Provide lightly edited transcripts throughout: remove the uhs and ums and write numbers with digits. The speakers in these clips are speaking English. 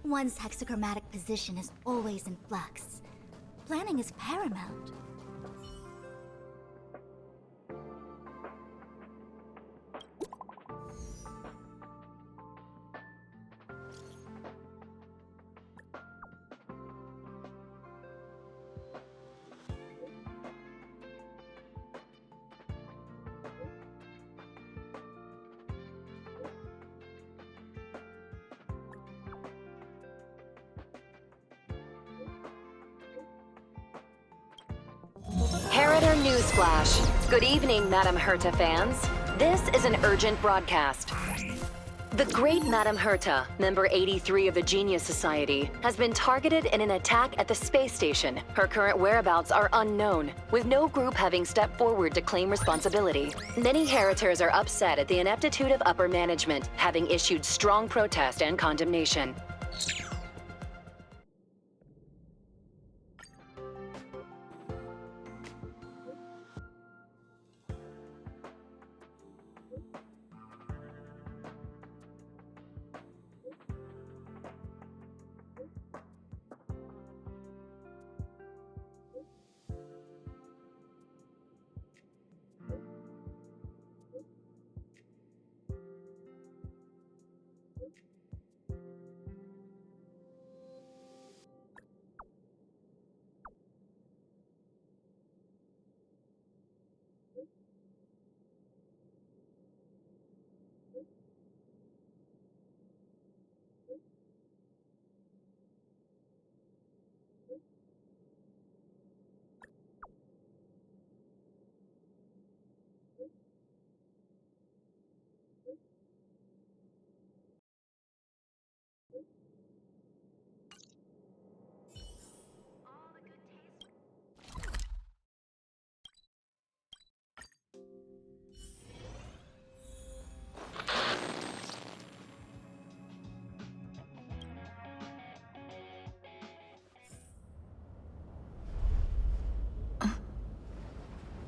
One's hexachromatic position is always in flux. Planning is paramount. Heriter Newsflash. Good evening, Madame Herta fans. This is an urgent broadcast. The great Madame Herta, member 83 of the Genius Society, has been targeted in an attack at the space station. Her current whereabouts are unknown, with no group having stepped forward to claim responsibility. Many Heritors are upset at the ineptitude of upper management, having issued strong protest and condemnation.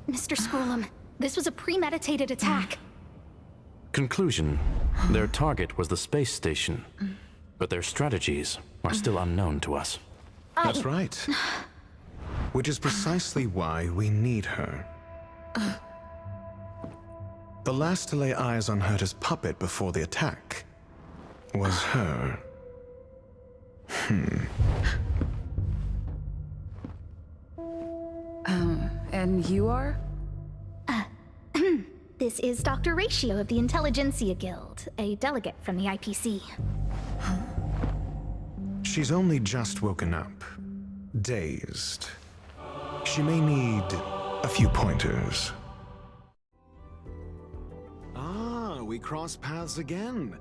Mr. Scrollum, this was a premeditated attack. Conclusion: their target was the space station, but their strategies are still unknown to us. That's right. Which is precisely why we need her. The last to lay eyes on Herta's puppet before the attack was her. And you are? This is Dr. Ratio of the Intelligentsia Guild, a delegate from the IPC. She's only just woken up, dazed. She may need a few pointers. Ah, we cross paths again.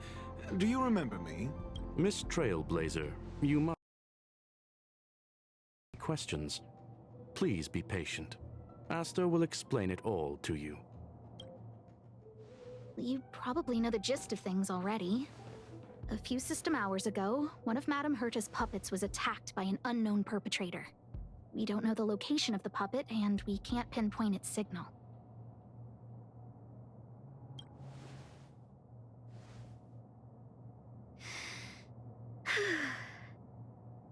Do you remember me? Miss Trailblazer, you must questions. Please be patient. Aster will explain it all to you. You probably know the gist of things already. A few system hours ago, one of Madame Herta's puppets was attacked by an unknown perpetrator. We don't know the location of the puppet, and we can't pinpoint its signal.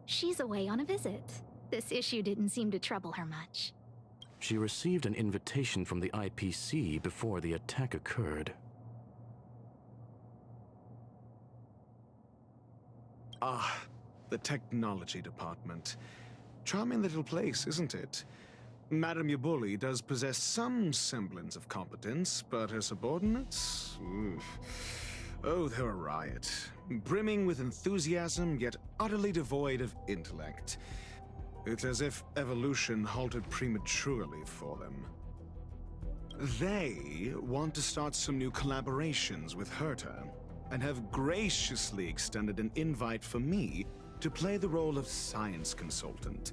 She's away on a visit. This issue didn't seem to trouble her much. She received an invitation from the IPC before the attack occurred. Ah, the technology department. Charming little place, isn't it? Madame Yabuli does possess some semblance of competence, but her subordinates? Oof. Oh, they're a riot. Brimming with enthusiasm, yet utterly devoid of intellect. It's as if evolution halted prematurely for them. They want to start some new collaborations with Herta, and have graciously extended an invite for me to play the role of science consultant.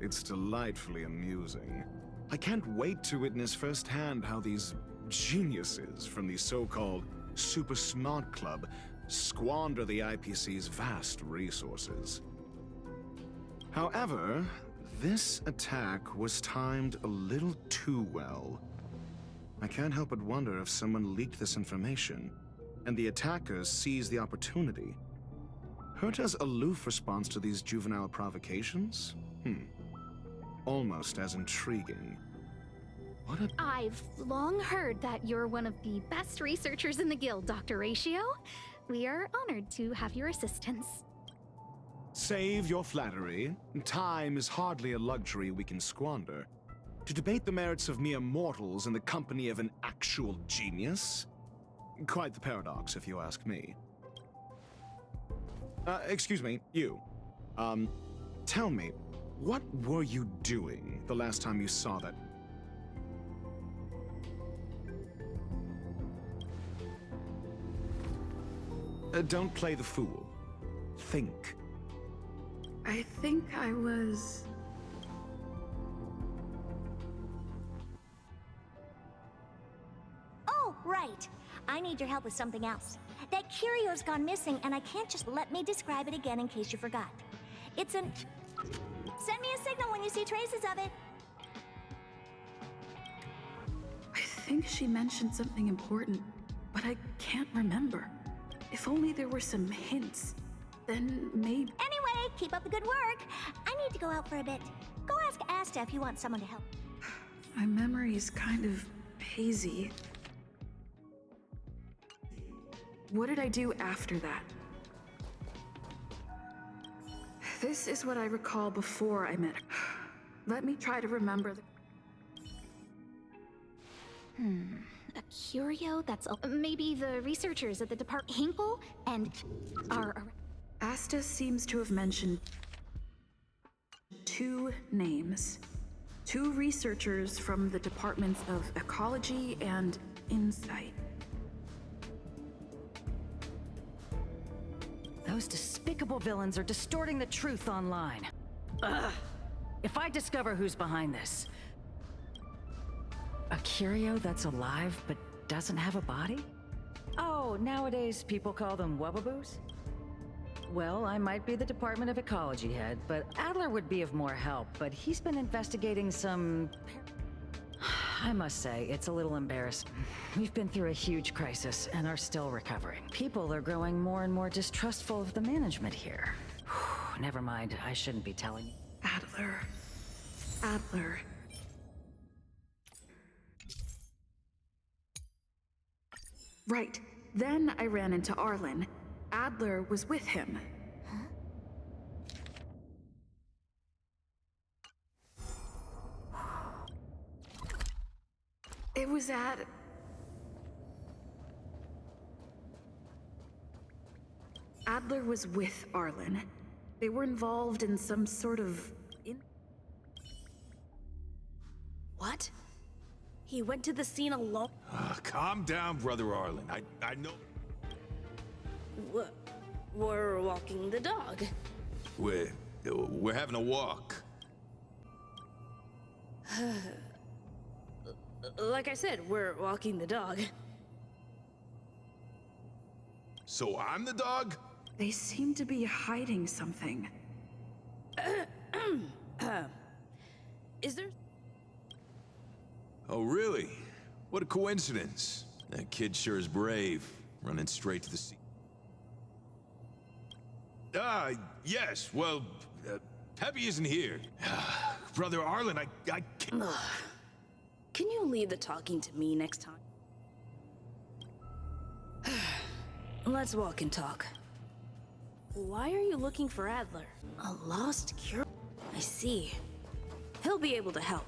It's delightfully amusing. I can't wait to witness firsthand how these geniuses from the so-called Super Smart Club squander the IPC's vast resources. However, this attack was timed a little too well. I can't help but wonder if someone leaked this information, and the attackers seized the opportunity. Herta's aloof response to these juvenile provocations? Almost as intriguing. What a... I've long heard that you're one of the best researchers in the guild, Dr. Ratio. We are honored to have your assistance. Save your flattery. Time is hardly a luxury we can squander. To debate the merits of mere mortals in the company of an actual genius? Quite the paradox, if you ask me. Excuse me, you. Tell me, what were you doing the last time you saw that? Don't play the fool. Think. I think I was... Oh, right. I need your help with something else. That curio's gone missing, and I can't just let me describe it again in case you forgot. It's an... Send me a signal when you see traces of it. I think she mentioned something important, but I can't remember. If only there were some hints, then maybe... Anyway, keep up the good work. I need to go out for a bit. Go ask Asta if you want someone to help. My memory is kind of hazy. What did I do after that? This is what I recall before I met her. Let me try to remember the... A curio that's... maybe the researchers at the department... Hinkle and... are... Asta seems to have mentioned 2 names. 2 researchers from the departments of ecology and insight. Those despicable villains are distorting the truth online. Ugh. If I discover who's behind this... A curio that's alive but doesn't have a body? Oh, nowadays people call them wubbaboos? Well, I might be the Department of Ecology head, but Adler would be of more help, but he's been investigating some... I must say, it's a little embarrassing. We've been through a huge crisis and are still recovering. People are growing more and more distrustful of the management here. Never mind, I shouldn't be telling you. Adler. Right. Then I ran into Arlen. Adler was with him. It was at... Adler was with Arlen. They were involved in some sort of... What? He went to the scene alone? Calm down, Brother Arlen. I know... We're walking the dog. We're having a walk. Like I said, we're walking the dog. So I'm the dog? They seem to be hiding something. Is there... Oh, really? What a coincidence. That kid sure is brave, running straight to the sea. Yes, well, Peppy isn't here. Brother Arlen, I can't... Can you leave the talking to me next time? Let's walk and talk. Why are you looking for Adler? A lost cure? I see. He'll be able to help.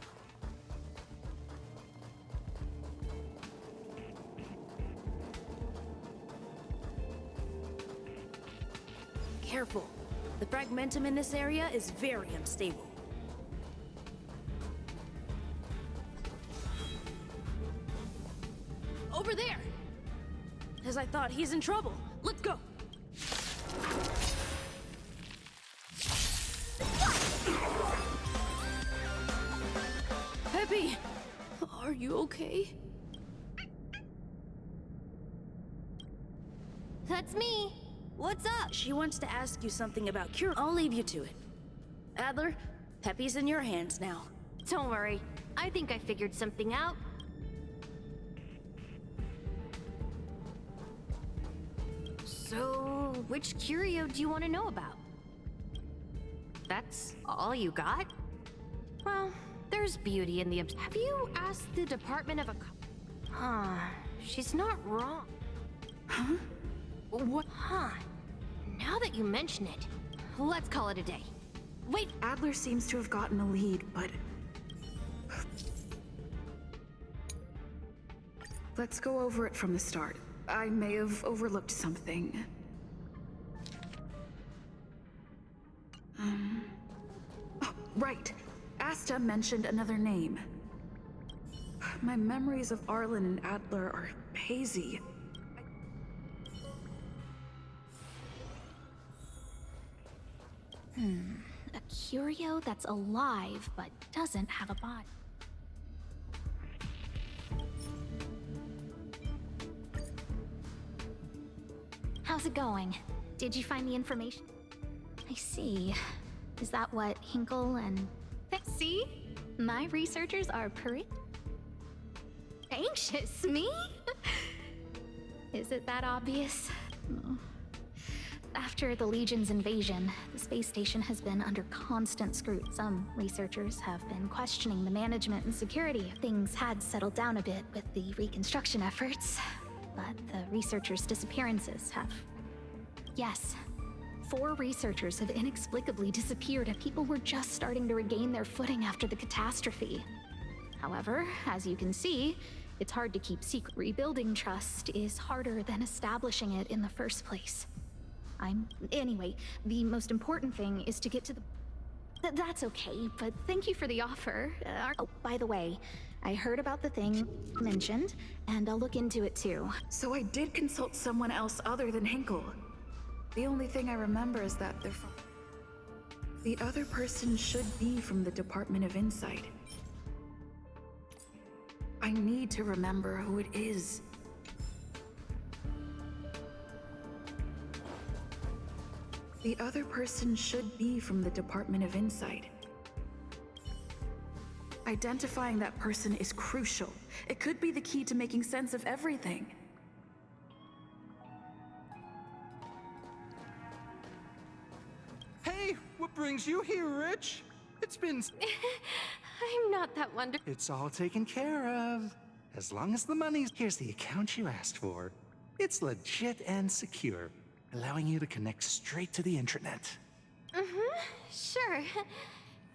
Careful. The fragmentum in this area is very unstable. Over there! As I thought, he's in trouble. Let's go! Peppy! Are you okay? That's me. What's up? She wants to ask you something about cure. I'll leave you to it. Adler, Peppy's in your hands now. Don't worry. I think I figured something out. So, Which curio do you want to know about? That's all you got? Well, there's beauty in the... Have you asked the Department of... She's not wrong. Huh? What? Huh. Now that you mention it, let's call it a day. Wait, Adler seems to have gotten a lead, but... Let's go over it from the start. I may have overlooked something. Oh, right. Asta mentioned another name. My memories of Arlen and Adler are hazy. A curio that's alive but doesn't have a body. How's it going? Did you find the information? I see. Is that what Hinkle and... See? My researchers are pretty... anxious. Me? Is it that obvious? No. After the Legion's invasion, the space station has been under constant scrutiny. Some researchers have been questioning the management and security. Things had settled down a bit with the reconstruction efforts, but the researchers' disappearances have... Yes. 4 researchers have inexplicably disappeared and people were just starting to regain their footing after the catastrophe. However, as you can see, it's hard to keep secret. Rebuilding trust is harder than establishing it in the first place. Anyway, the most important thing is to get to the... That's okay, but thank you for the offer. Oh, by the way, I heard about the thing mentioned, and I'll look into it too. So I did consult someone else other than Hinkle. The only thing I remember is that they're from... The other person should be from the Department of Insight. I need to remember who it is. The other person should be from the Department of Insight. Identifying that person is crucial. It could be the key to making sense of everything. Hey, what brings you here, Rich? It's been... I'm not that wonderful. It's all taken care of. As long as the money's... Here's the account you asked for. It's legit and secure, allowing you to connect straight to the intranet. Sure.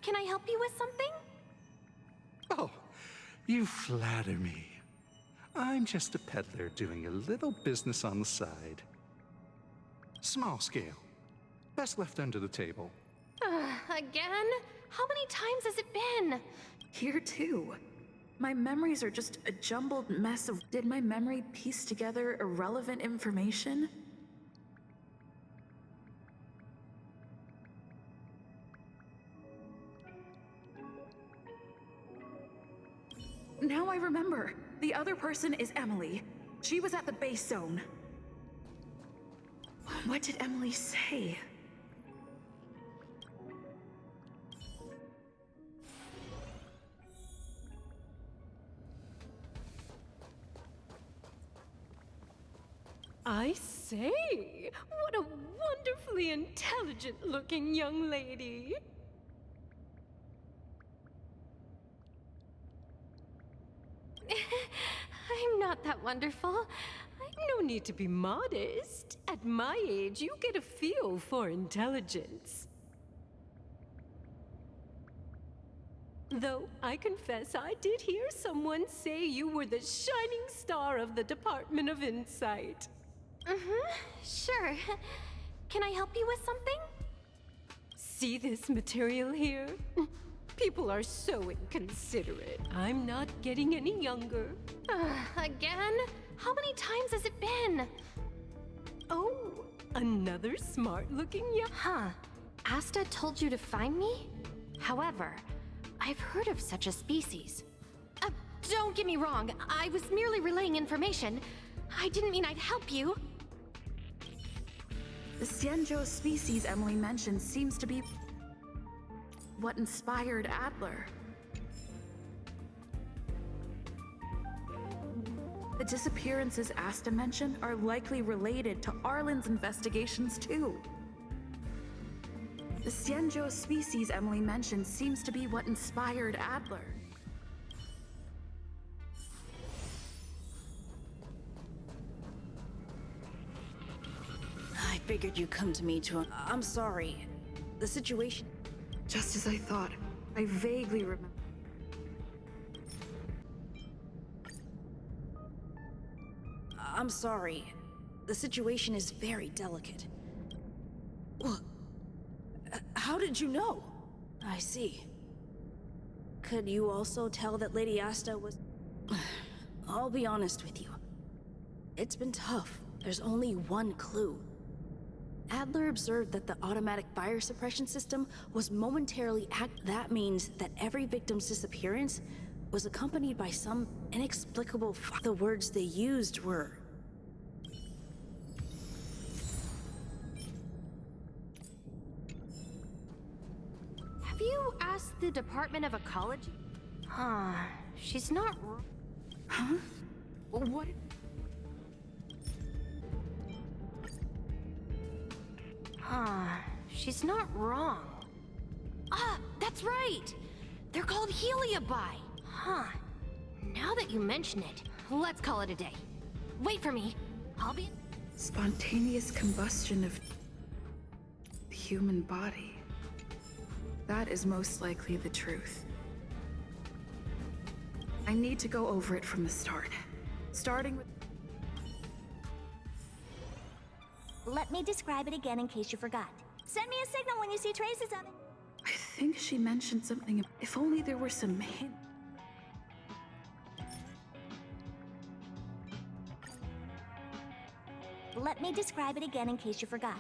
Can I help you with something? Oh, you flatter me. I'm just a peddler doing a little business on the side. Small scale. Best left under the table. Again? How many times has it been? Here too. My memories are just a jumbled mess of... Did my memory piece together irrelevant information? Now I remember. The other person is Emily. She was at the base zone. What did Emily say? I say, what a wonderfully intelligent-looking young lady. I'm not that wonderful. No need to be modest. At my age, you get a feel for intelligence. Though I confess I did hear someone say you were the shining star of the Department of Insight. Sure. Can I help you with something? See this material here? People are so inconsiderate. I'm not getting any younger. Again? How many times has it been? Oh, another smart-looking young... Huh. Asta told you to find me? However, I've heard of such a species. Don't get me wrong. I was merely relaying information. I didn't mean I'd help you. The Xianzhou species Emily mentioned seems to be what inspired Adler. The disappearances Asta mentioned are likely related to Arlen's investigations too. The Xianzhou species Emily mentioned seems to be what inspired Adler. I figured you'd come to me to... I'm sorry. The situation... Just as I thought. I vaguely remember. I'm sorry. The situation is very delicate. How did you know? I see. Could you also tell that Lady Asta was... I'll be honest with you. It's been tough. There's only one clue. Adler observed that the automatic fire suppression system was momentarily That means that every victim's disappearance was accompanied by some inexplicable The words they used were... Have you asked the Department of Ecology? She's not... Huh? What? She's not wrong. That's right! They're called Heliobi! Now that you mention it, let's call it a day. Wait for me. I'll be... Spontaneous combustion of the human body. That is most likely the truth. I need to go over it from the start. Starting with... Let me describe it again in case you forgot. Send me a signal when you see traces of it. I think she mentioned something. If only there were some hint. Let me describe it again in case you forgot.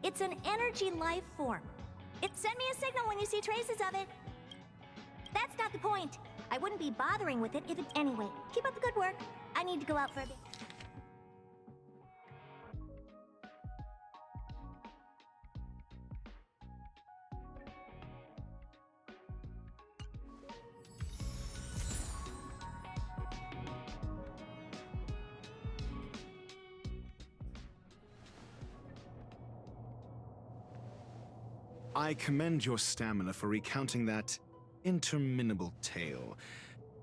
It's an energy life form. Send me a signal when you see traces of it. That's not the point. I wouldn't be bothering with it if it... Anyway, keep up the good work. I need to go out for a bit. I commend your stamina for recounting that interminable tale.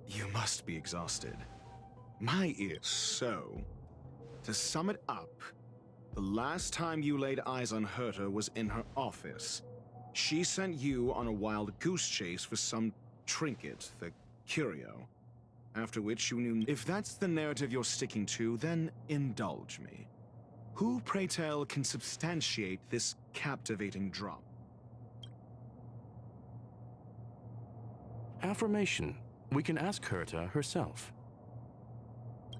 You must be exhausted. My ears. So, to sum it up, the last time you laid eyes on Herta was in her office. She sent you on a wild goose chase for some trinket, the curio. After which you knew... If that's the narrative you're sticking to, then indulge me. Who, pray tell, can substantiate this captivating drop? Affirmation. We can ask Herta herself.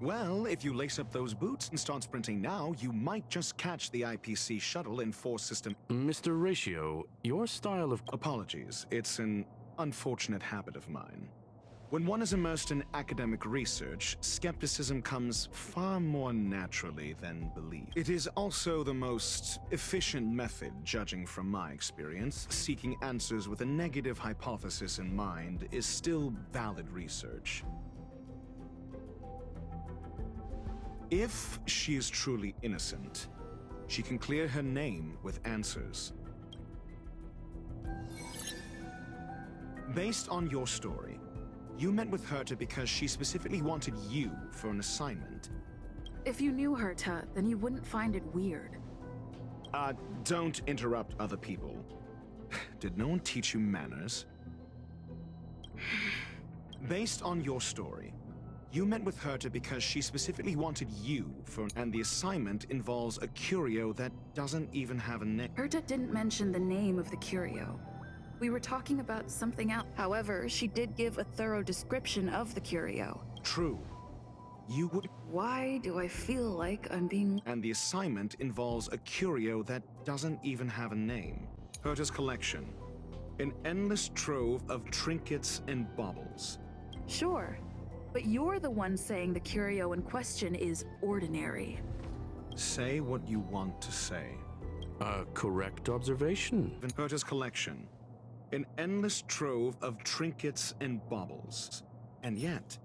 Well, if you lace up those boots and start sprinting now, you might just catch the IPC shuttle in force system... Mr. Ratio, your style of... Apologies. It's an unfortunate habit of mine. When one is immersed in academic research, skepticism comes far more naturally than belief. It is also the most efficient method, judging from my experience. Seeking answers with a negative hypothesis in mind is still valid research. If she is truly innocent, she can clear her name with answers. Based on your story, you met with Herta because she specifically wanted you for an assignment. If you knew Herta, then you wouldn't find it weird. Don't interrupt other people. Did no one teach you manners? Based on your story, you met with Herta because she specifically wanted you for... And the assignment involves a curio that doesn't even have a name. Herta didn't mention the name of the curio. We were talking about something else. However, she did give a thorough description of the curio. True. You would... Why do I feel like I'm being... And the assignment involves a curio that doesn't even have a name. Herta's collection. An endless trove of trinkets and baubles. Sure. But you're the one saying the curio in question is ordinary. Say what you want to say. A correct observation. Herta's collection. An endless trove of trinkets and baubles. And yet,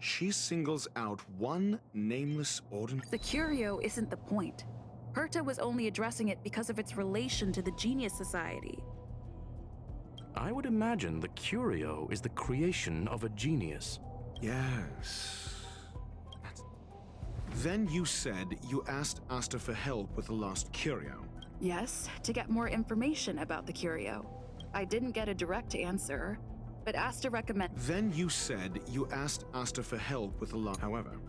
she singles out one nameless ordinary. The curio isn't the point. Herta was only addressing it because of its relation to the Genius Society. I would imagine the curio is the creation of a genius. Yes. Then you said you asked Asta for help with the lost curio. Yes, to get more information about the curio. I didn't get a direct answer, but Asta recommended. Then you said you asked Asta for help with the lost. However,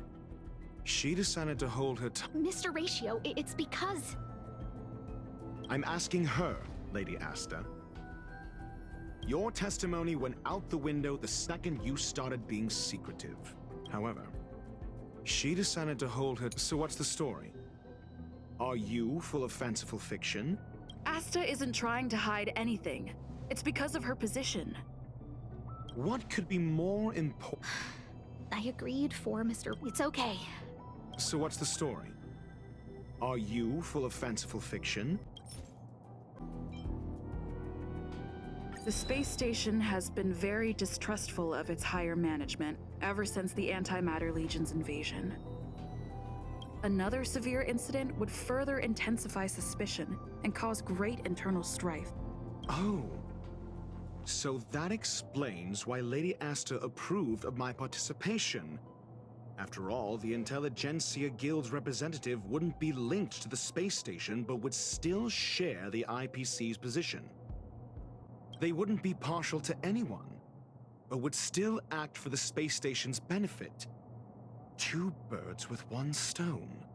she decided to hold her Mr. Ratio, it's because... I'm asking her, Lady Asta. Your testimony went out the window the second you started being secretive. However, she decided to hold her... So what's the story? Are you full of fanciful fiction? Asta isn't trying to hide anything. It's because of her position. What could be more important? I agreed for Mr. It's okay. So what's the story? Are you full of fanciful fiction? The space station has been very distrustful of its higher management ever since the Antimatter Legion's invasion. Another severe incident would further intensify suspicion and cause great internal strife. Oh. So that explains why Lady Asta approved of my participation. After all, the Intelligentsia Guild's representative wouldn't be linked to the space station but would still share the IPC's position. They wouldn't be partial to anyone, but would still act for the space station's benefit. Two birds with one stone.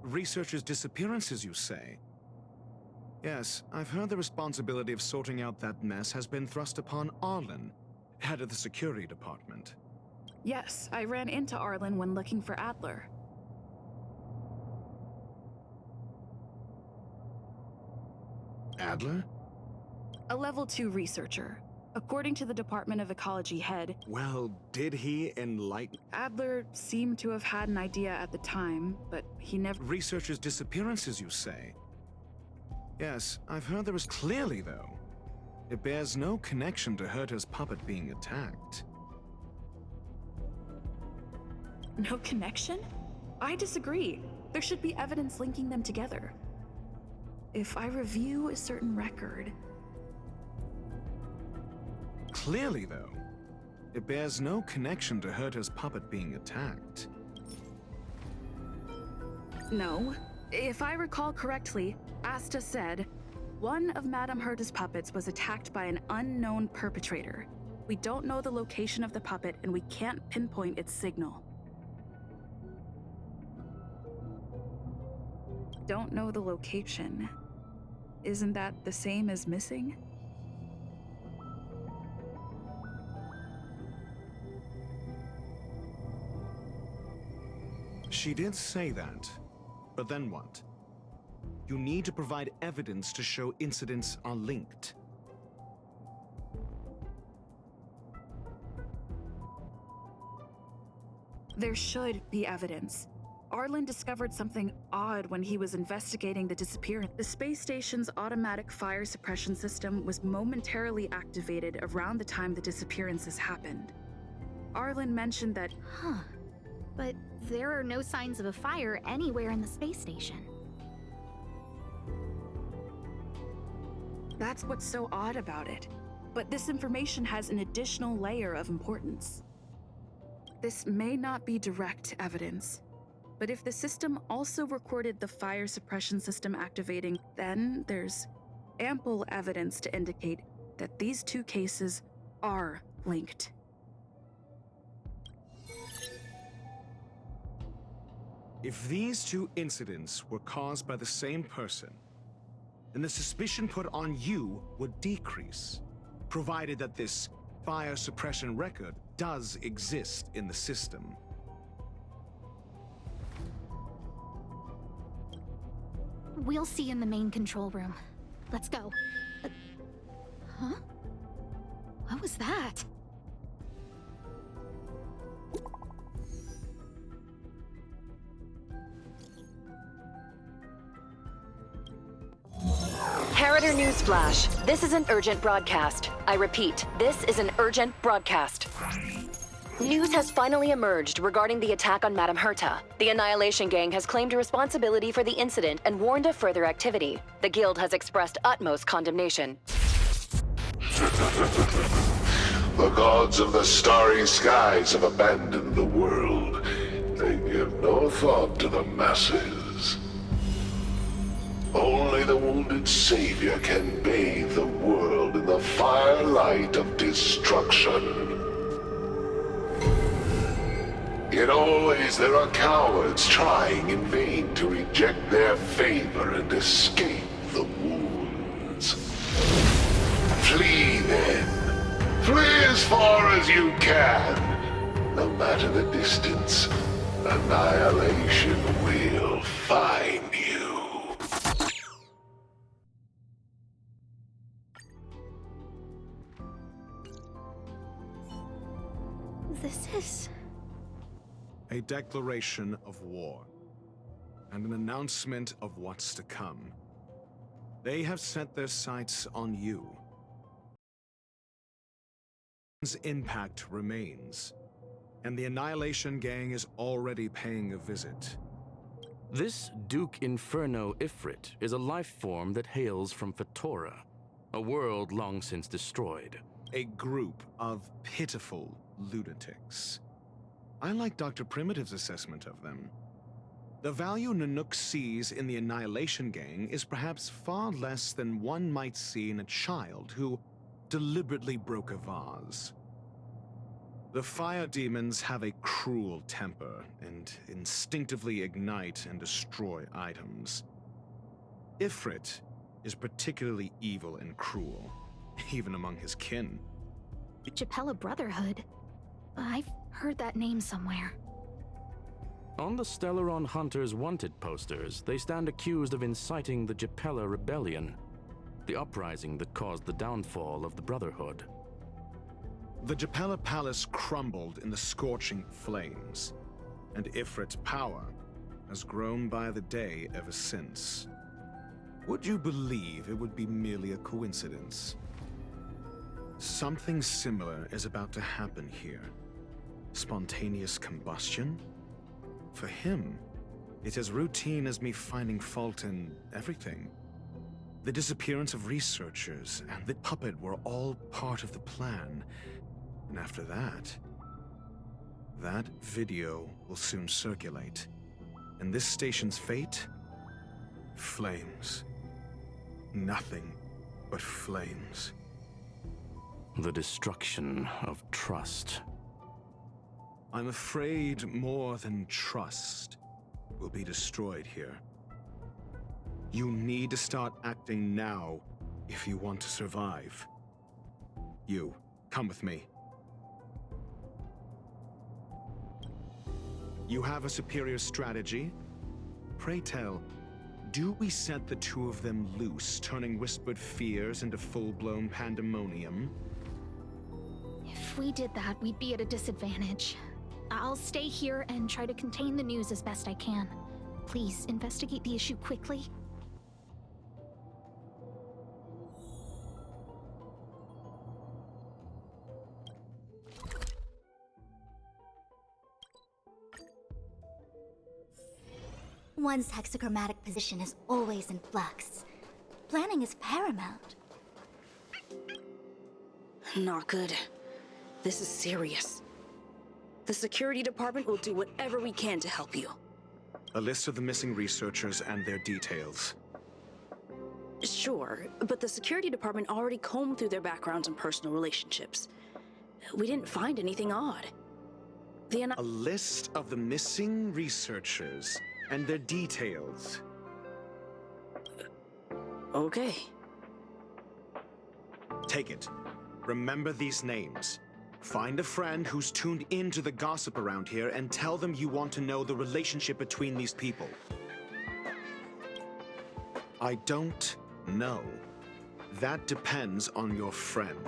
Researchers' disappearances, you say? Yes, I've heard the responsibility of sorting out that mess has been thrust upon Arlen, head of the security department. Yes, I ran into Arlen when looking for Adler. Adler? A level 2 researcher. According to the Department of Ecology head... Well, did he enlighten... Adler seemed to have had an idea at the time, but he never... Researchers' disappearances, you say? Yes, I've heard there was... Clearly, though, it bears no connection to Herta's puppet being attacked. No connection? I disagree. There should be evidence linking them together. If I review a certain record... Clearly, though, it bears no connection to Herta's puppet being attacked. No. If I recall correctly, Asta said, one of Madame Herta's puppets was attacked by an unknown perpetrator. We don't know the location of the puppet, and we can't pinpoint its signal. Don't know the location. Isn't that the same as missing? She did say that, but then what? You need to provide evidence to show incidents are linked. There should be evidence. Arlen discovered something odd when he was investigating the disappearance. The space station's automatic fire suppression system was momentarily activated around the time the disappearances happened. Arlen mentioned that... Huh. But there are no signs of a fire anywhere in the space station. That's what's so odd about it. But this information has an additional layer of importance. This may not be direct evidence, but if the system also recorded the fire suppression system activating, then there's ample evidence to indicate that these two cases are linked. If these two incidents were caused by the same person, then the suspicion put on you would decrease, provided that this fire suppression record does exist in the system. We'll see in the main control room. Let's go. Huh? What was that? Harrider Newsflash. This is an urgent broadcast. I repeat, this is an urgent broadcast. News has finally emerged regarding the attack on Madame Herta. The Annihilation Gang has claimed responsibility for the incident and warned of further activity. The Guild has expressed utmost condemnation. The gods of the starry skies have abandoned the world. They give no thought to the masses. Only the wounded savior can bathe the world in the firelight of destruction. Yet always there are cowards trying in vain to reject their favor and escape the wounds. Flee then. Flee as far as you can. No matter the distance, annihilation will find you. This is... A declaration of war, and an announcement of what's to come. They have set their sights on you. Its impact remains, and the Annihilation Gang is already paying a visit. This Duke Inferno Ifrit is a life form that hails from Fatora, a world long since destroyed. A group of pitiful lunatics. I like Dr. Primitive's assessment of them. The value Nanook sees in the Annihilation Gang is perhaps far less than one might see in a child who deliberately broke a vase. The fire demons have a cruel temper and instinctively ignite and destroy items. Ifrit is particularly evil and cruel, even among his kin. Japella Brotherhood. I've heard that name somewhere. On the Stellaron Hunters wanted posters, they stand accused of inciting the Japella Rebellion, the uprising that caused the downfall of the Brotherhood. The Japella Palace crumbled in the scorching flames, and Ifrit's power has grown by the day ever since. Would you believe it would be merely a coincidence? Something similar is about to happen here. Spontaneous combustion? For him, it's as routine as me finding fault in everything. The disappearance of researchers and the puppet were all part of the plan. And after that video will soon circulate. And this station's fate? Flames. Nothing but flames. The destruction of trust. I'm afraid more than trust will be destroyed here. You need to start acting now if you want to survive. You, come with me. You have a superior strategy? Pray tell, do we set the two of them loose, turning whispered fears into full-blown pandemonium? If we did that, we'd be at a disadvantage. I'll stay here and try to contain the news as best I can. Please, investigate the issue quickly. One's hexachromatic position is always in flux. Planning is paramount. Not good. This is serious. The security department will do whatever we can to help you. A list of the missing researchers and their details. Sure, but the security department already combed through their backgrounds and personal relationships. We didn't find anything odd. A list of the missing researchers and their details. Okay. Take it. Remember these names. Find a friend who's tuned into the gossip around here and tell them you want to know the relationship between these people. I don't know. That depends on your friend.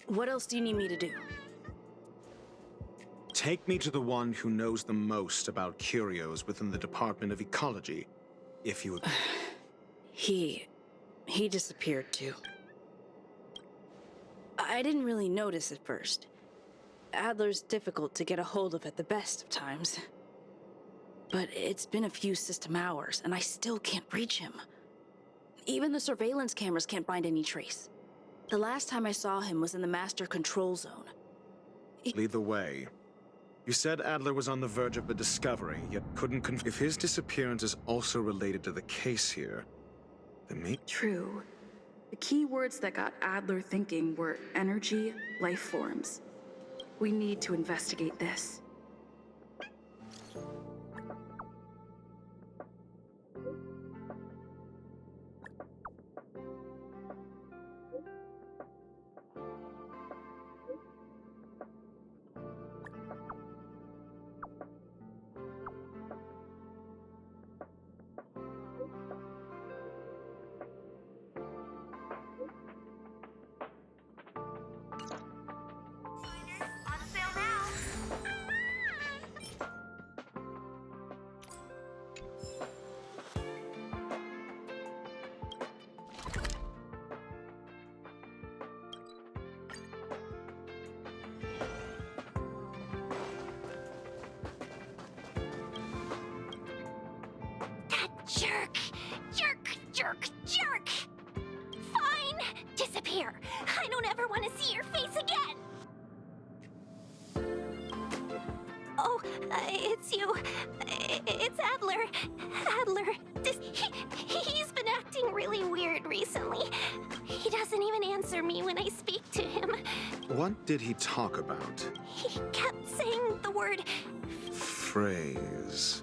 What else do you need me to do? Take me to the one who knows the most about curios within the Department of Ecology, if you would. He disappeared too. I didn't really notice at first. Adler's difficult to get a hold of at the best of times. But it's been a few system hours, and I still can't reach him. Even the surveillance cameras can't find any trace. The last time I saw him was in the master control zone. Lead the way. You said Adler was on the verge of a discovery, yet couldn't confirm if his disappearance is also related to the case here. Then True. The key words that got Adler thinking were energy, life forms. We need to investigate this. Jerk! Fine! Disappear! I don't ever want to see your face again! Oh, it's you. It's Adler. He's been acting really weird recently. He doesn't even answer me when I speak to him. What did he talk about? He kept saying the word... Phrase.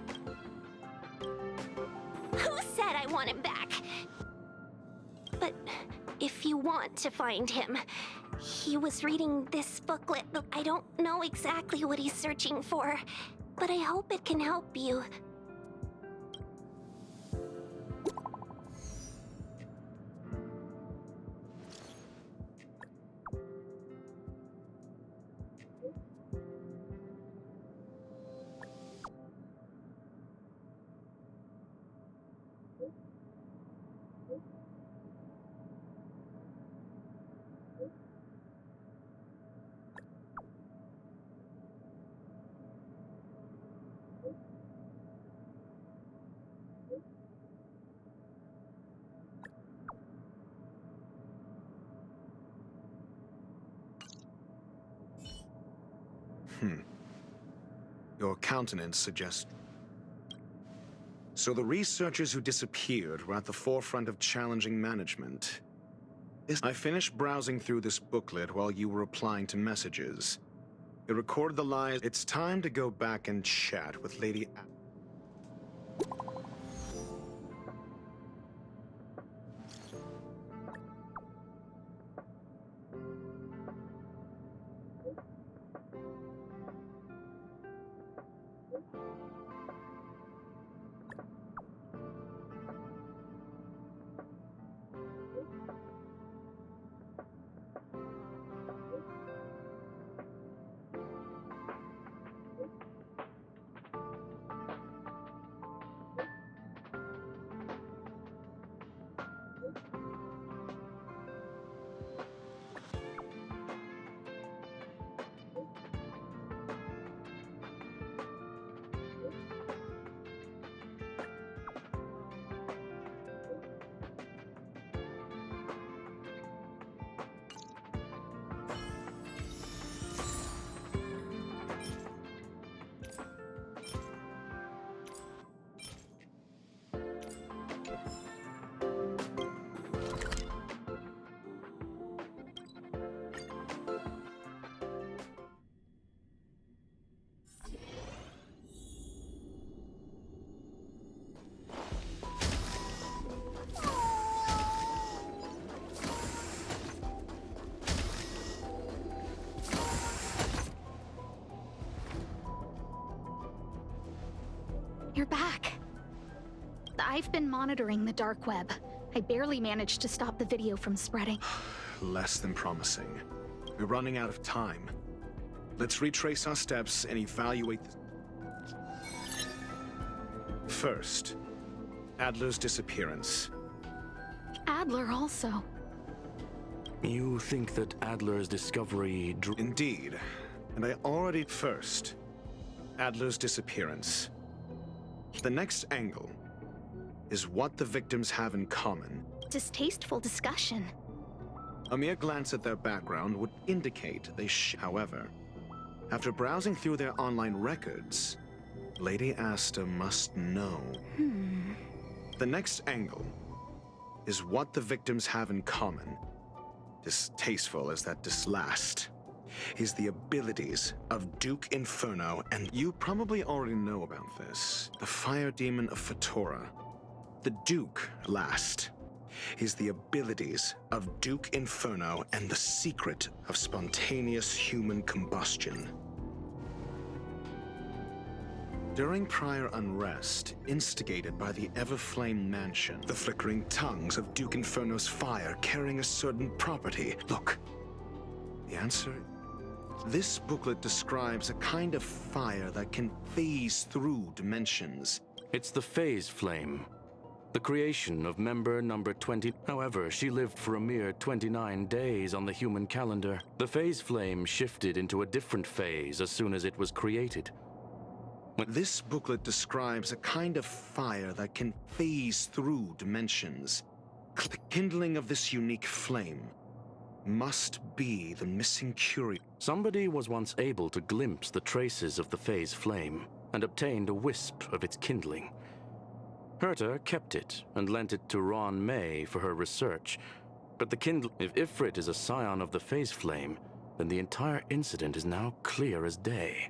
Who said I want him back? But if you want to find him, he was reading this booklet. I don't know exactly what he's searching for, but I hope it can help you. Your countenance suggests... So the researchers who disappeared were at the forefront of challenging management. I finished browsing through this booklet while you were replying to messages. It recorded the lies. It's time to go back and chat with Lady... You're back. I've been monitoring the dark web. I barely managed to stop the video from spreading. Less than promising. We're running out of time. Let's retrace our steps and evaluate. First, Adler's disappearance. Adler also. You think that Adler's discovery Indeed. And I already... First, Adler's disappearance. The next angle is what the victims have in common. Distasteful discussion. A mere glance at their background would indicate they However, after browsing through their online records, Lady Asta must know. The next angle is what the victims have in common. Distasteful as that last is the abilities of Duke Inferno, and you probably already know about this. The fire demon of Fatora. The Duke, last, is the abilities of Duke Inferno and the secret of spontaneous human combustion. During prior unrest, instigated by the Everflame Mansion, the flickering tongues of Duke Inferno's fire carrying a certain property. Look, the answer? This booklet describes a kind of fire that can phase through dimensions. It's the phase flame. The creation of member number 20. However, she lived for a mere 29 days on the human calendar. The phase flame shifted into a different phase as soon as it was created. This booklet describes a kind of fire that can phase through dimensions. The kindling of this unique flame must be the missing curio. Somebody was once able to glimpse the traces of the phase flame and obtained a wisp of its kindling. Herta kept it and lent it to Ron May for her research, but if Ifrit is a scion of the phase flame, then the entire incident is now clear as day.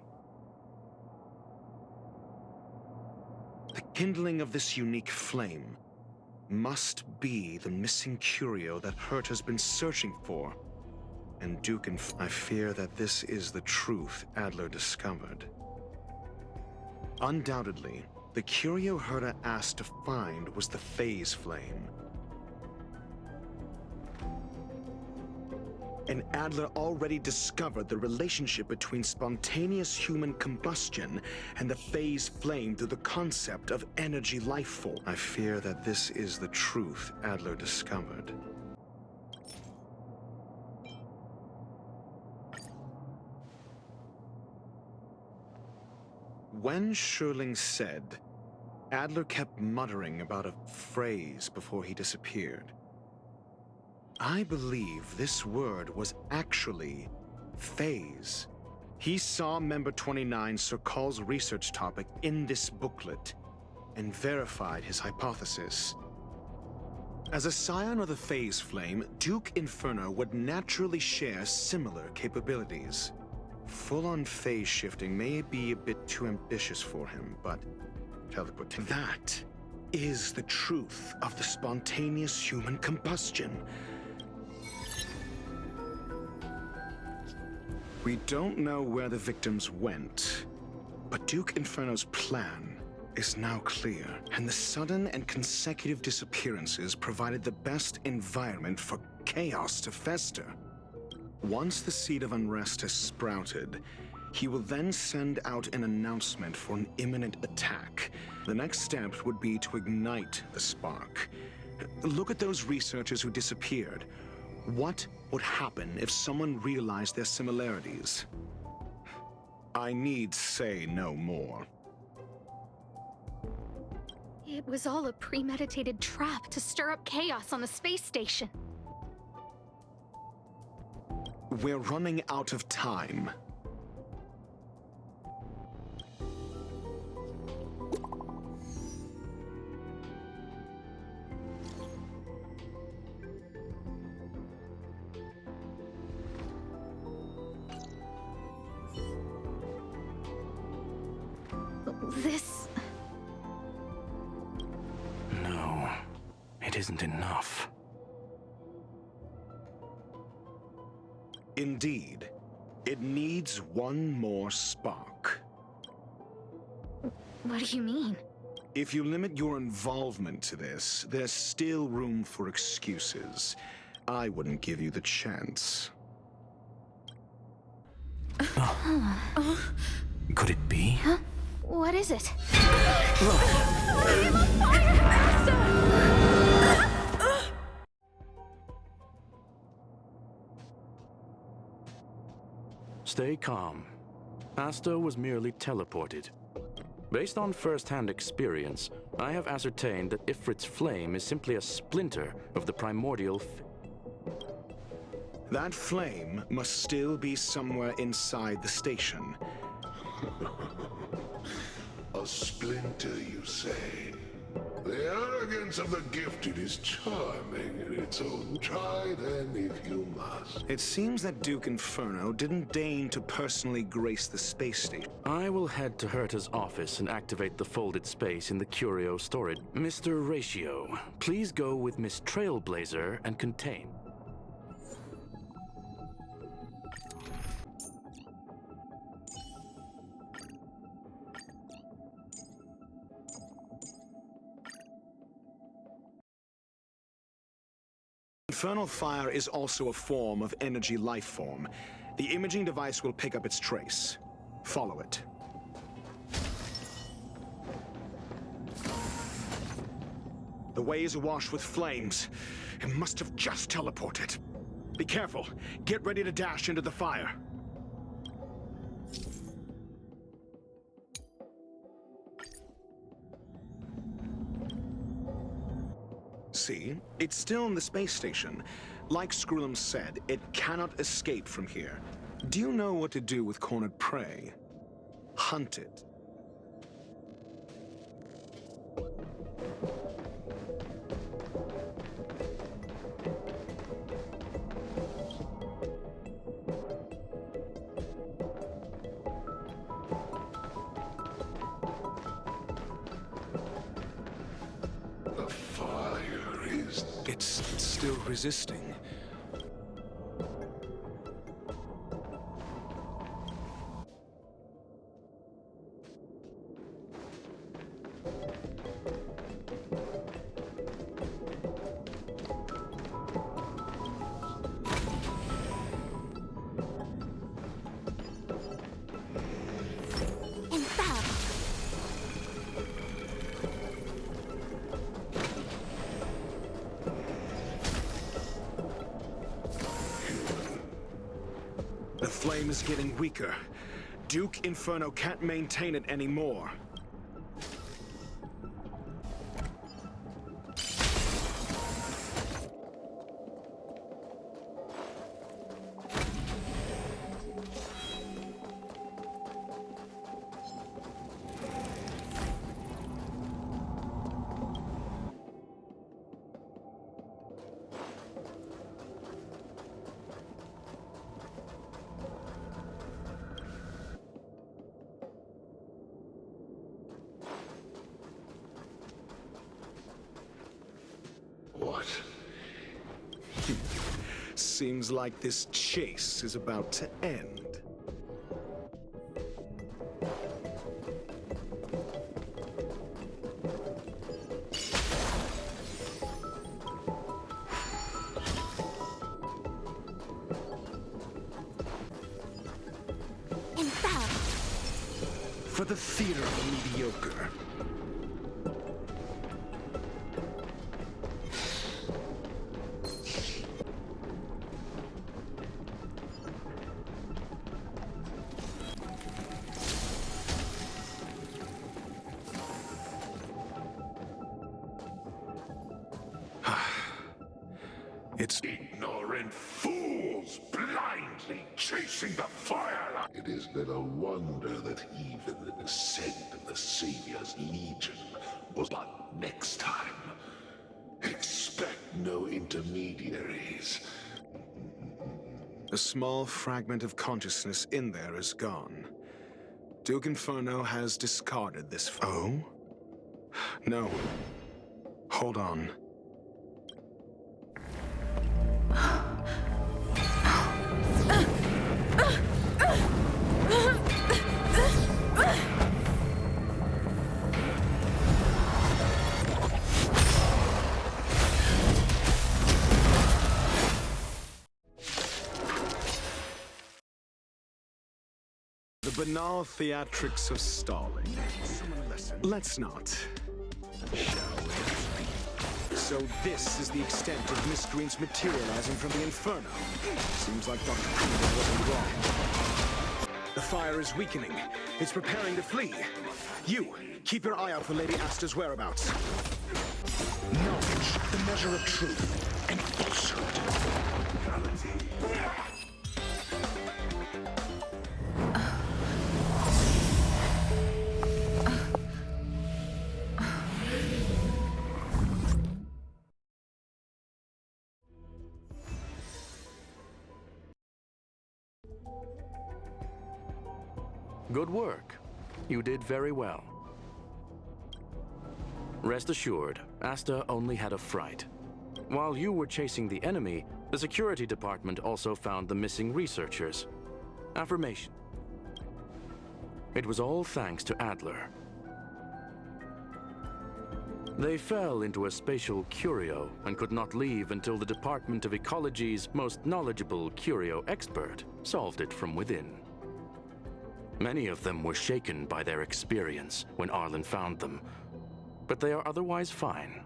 The kindling of this unique flame must be the missing curio that Hurt has been searching for. And Duke and I fear that this is the truth Adler discovered. Undoubtedly, the curio Herta asked to find was the phase flame. And Adler already discovered the relationship between spontaneous human combustion and the phase flame through the concept of energy life force. I fear that this is the truth Adler discovered. When Sherling said, Adler kept muttering about a phrase before he disappeared. I believe this word was actually phase. He saw member 29 Sir Call's research topic in this booklet and verified his hypothesis. As a scion of the phase flame, Duke Inferno would naturally share similar capabilities. Full-on phase shifting may be a bit too ambitious for him, but that is the truth of the spontaneous human combustion. We don't know where the victims went, but Duke Inferno's plan is now clear, and the sudden and consecutive disappearances provided the best environment for chaos to fester. Once the seed of unrest has sprouted, he will then send out an announcement for an imminent attack. The next step would be to ignite the spark. Look at those researchers who disappeared. What would happen if someone realized their similarities? I need say no more. It was all a premeditated trap to stir up chaos on the space station. We're running out of time. This... No, it isn't enough. Indeed, it needs one more spark. What do you mean? If you limit your involvement to this, there's still room for excuses. I wouldn't give you the chance. Could it be? Huh? What is it? Stay calm. Asta was merely teleported. Based on first-hand experience, I have ascertained that Ifrit's flame is simply a splinter of the primordial That flame must still be somewhere inside the station. A splinter, you say? The arrogance of the gifted is charming in its own. Try then if you must. It seems that Duke Inferno didn't deign to personally grace the space station. I will head to Herta's office and activate the folded space in the curio storage. Mr. Ratio, please go with Miss Trailblazer and contain. Infernal fire is also a form of energy life form. The imaging device will pick up its trace. Follow it. The way is awash with flames. It must have just teleported. Be careful. Get ready to dash into the fire. See? It's still in the space station. Like Skrullum said, it cannot escape from here. Do you know what to do with cornered prey? Hunt it. The fire is... It's still resisting. The flame is getting weaker. Duke Inferno can't maintain it anymore. What? Seems like this chase is about to end. For the theater of the mediocre. It's ignorant fools blindly chasing the firelight. It is little wonder that even the descent of the Savior's Legion was but next time. Expect no intermediaries. A small fragment of consciousness in there is gone. Duke Inferno has discarded this. Oh? No. Hold on. banal theatrics of stalling. Let's not. So this is the extent of miscreants materializing from the Inferno. Seems like Dr. Cooper wasn't wrong. The fire is weakening. It's preparing to flee. You, keep your eye out for Lady Asta's whereabouts. Knowledge, the measure of truth, and falsehood. Good work. You did very well. Rest assured, Asta only had a fright. While you were chasing the enemy, the security department also found the missing researchers. Affirmation. It was all thanks to Adler. They fell into a spatial curio and could not leave until the Department of Ecology's most knowledgeable curio expert solved it from within. Many of them were shaken by their experience when Arlen found them, but they are otherwise fine.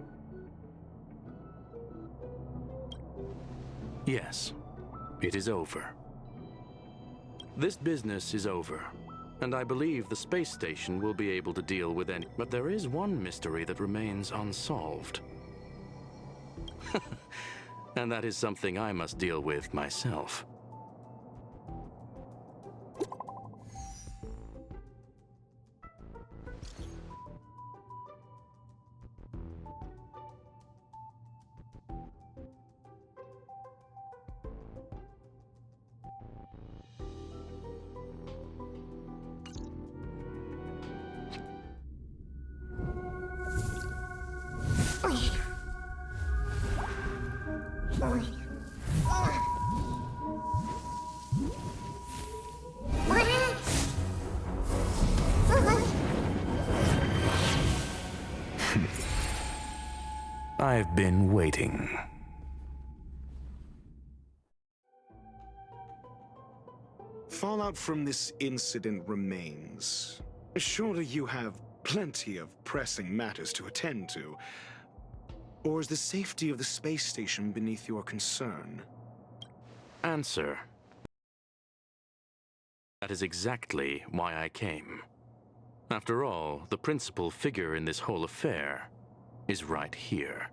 Yes, it is over. This business is over, and I believe the space station will be able to deal with any. But there is one mystery that remains unsolved. And that is something I must deal with myself. I've been waiting. Fallout from this incident remains. Surely you have plenty of pressing matters to attend to. Or is the safety of the space station beneath your concern? Answer. That is exactly why I came. After all, the principal figure in this whole affair is right here.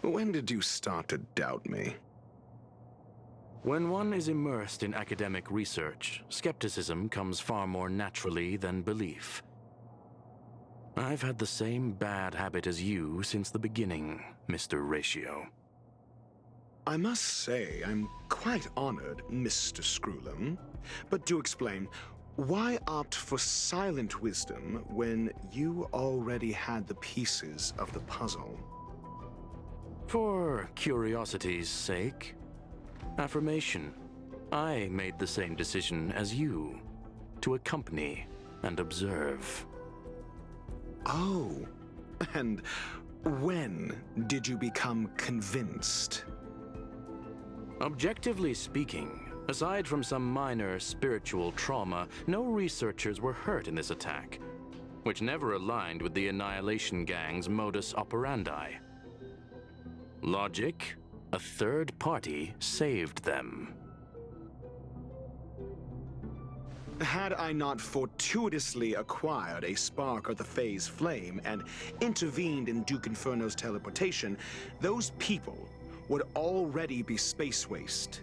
When did you start to doubt me? When one is immersed in academic research, skepticism comes far more naturally than belief. I've had the same bad habit as you since the beginning, Mr. Ratio. I must say, I'm quite honored, Mr. Screwlam. But do explain, why opt for silent wisdom when you already had the pieces of the puzzle? For curiosity's sake. Affirmation. I made the same decision as you, to accompany and observe. Oh, and when did you become convinced? Objectively speaking, aside from some minor spiritual trauma, no researchers were hurt in this attack, which never aligned with the Annihilation Gang's modus operandi. Logic? A third party saved them. Had I not fortuitously acquired a spark of the phase flame and intervened in Duke Inferno's teleportation, those people would already be space waste,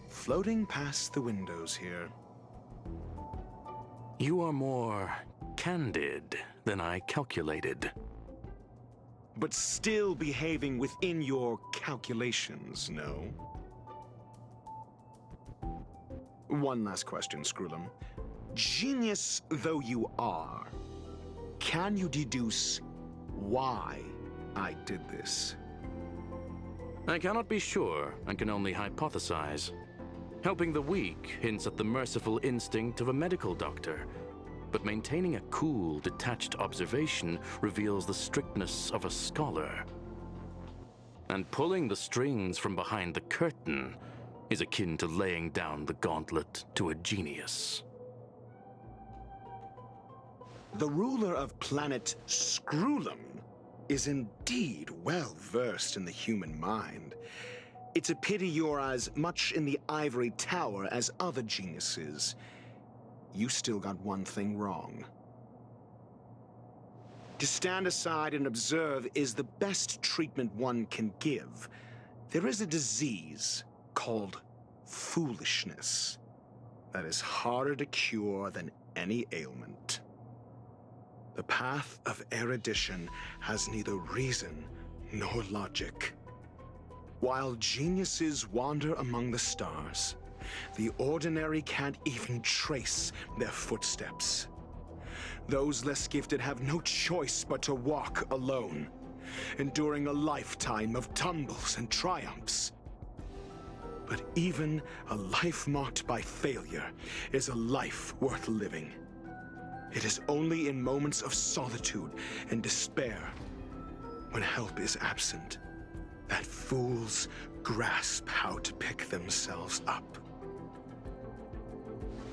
floating past the windows here. You are more candid than I calculated. But still behaving within your calculations, no? One last question, Screwlam. Genius though you are, can you deduce why I did this? I cannot be sure and can only hypothesize. Helping the weak hints at the merciful instinct of a medical doctor, but maintaining a cool, detached observation reveals the strictness of a scholar. And pulling the strings from behind the curtain is akin to laying down the gauntlet to a genius. The ruler of planet Screwlum is indeed well versed in the human mind. It's a pity you're as much in the ivory tower as other geniuses. You still got one thing wrong. To stand aside and observe is the best treatment one can give. There is a disease called foolishness that is harder to cure than any ailment. The path of erudition has neither reason nor logic. While geniuses wander among the stars, the ordinary can't even trace their footsteps. Those less gifted have no choice but to walk alone, enduring a lifetime of tumbles and triumphs. But even a life marked by failure is a life worth living. It is only in moments of solitude and despair, when help is absent, that fools grasp how to pick themselves up.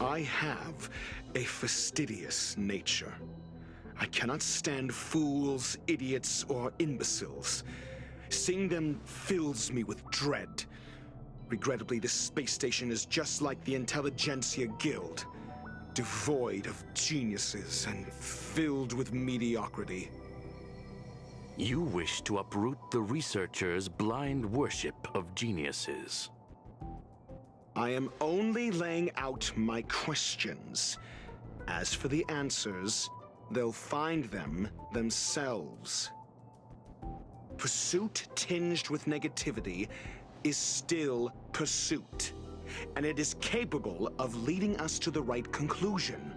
I have a fastidious nature. I cannot stand fools, idiots, or imbeciles. Seeing them fills me with dread. Regrettably, this space station is just like the Intelligentsia Guild, devoid of geniuses and filled with mediocrity. You wish to uproot the researchers' blind worship of geniuses. I am only laying out my questions. As for the answers, they'll find them themselves. Pursuit tinged with negativity is still pursuit, and it is capable of leading us to the right conclusion.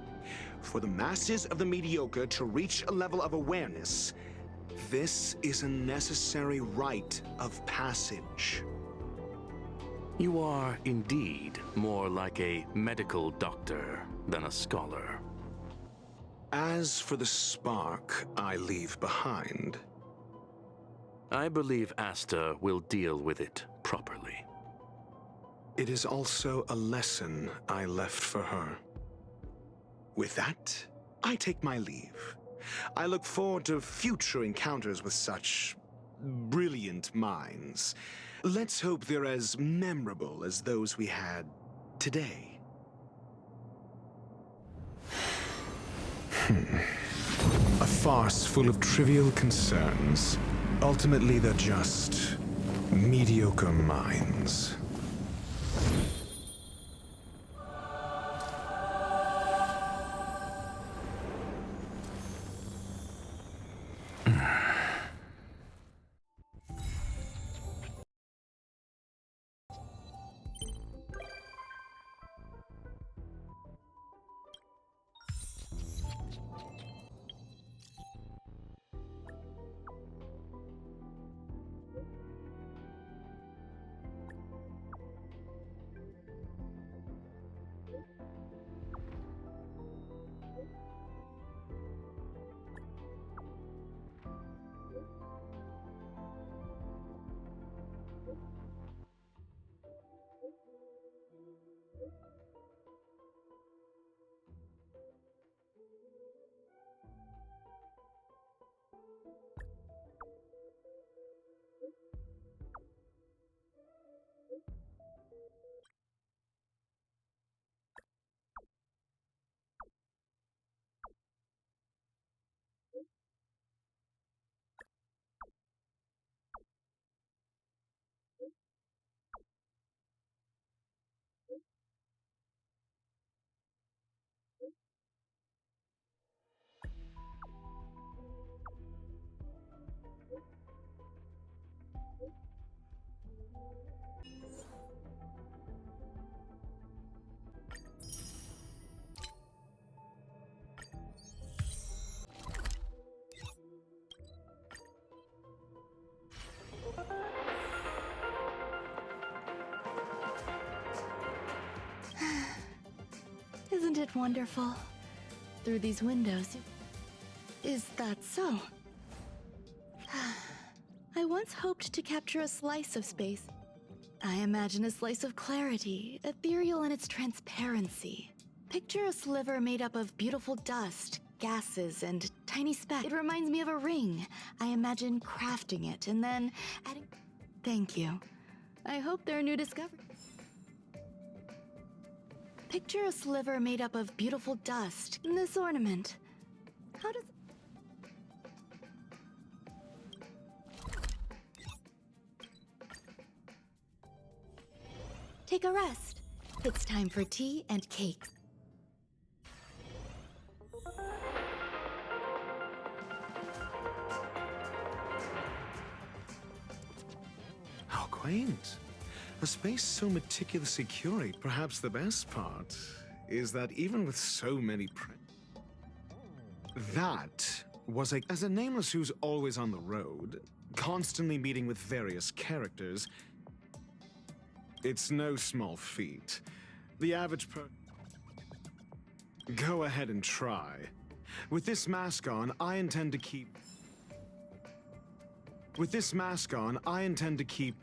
For the masses of the mediocre to reach a level of awareness, this is a necessary rite of passage. You are indeed more like a medical doctor than a scholar. As for the spark I leave behind, I believe Asta will deal with it properly. It is also a lesson I left for her. With that, I take my leave. I look forward to future encounters with such brilliant minds. Let's hope they're as memorable as those we had today. A farce full of trivial concerns. Ultimately, they're just mediocre minds. Isn't it wonderful? Through these windows. Is that so? I once hoped to capture a slice of space, I imagine a slice of clarity, ethereal in its transparency. Picture a sliver made up of beautiful dust, gases, and tiny specks. It reminds me of a ring. I imagine crafting it and then adding... Thank you. I hope there are new discoveries. Picture a sliver made up of beautiful dust. This ornament. How does... Take a rest. It's time for tea and cake. How quaint. A space so meticulously curated. Perhaps the best part is that even with so many that was as a nameless who's always on the road, constantly meeting with various characters. It's no small feat. The average Go ahead and try. With this mask on, I intend to keep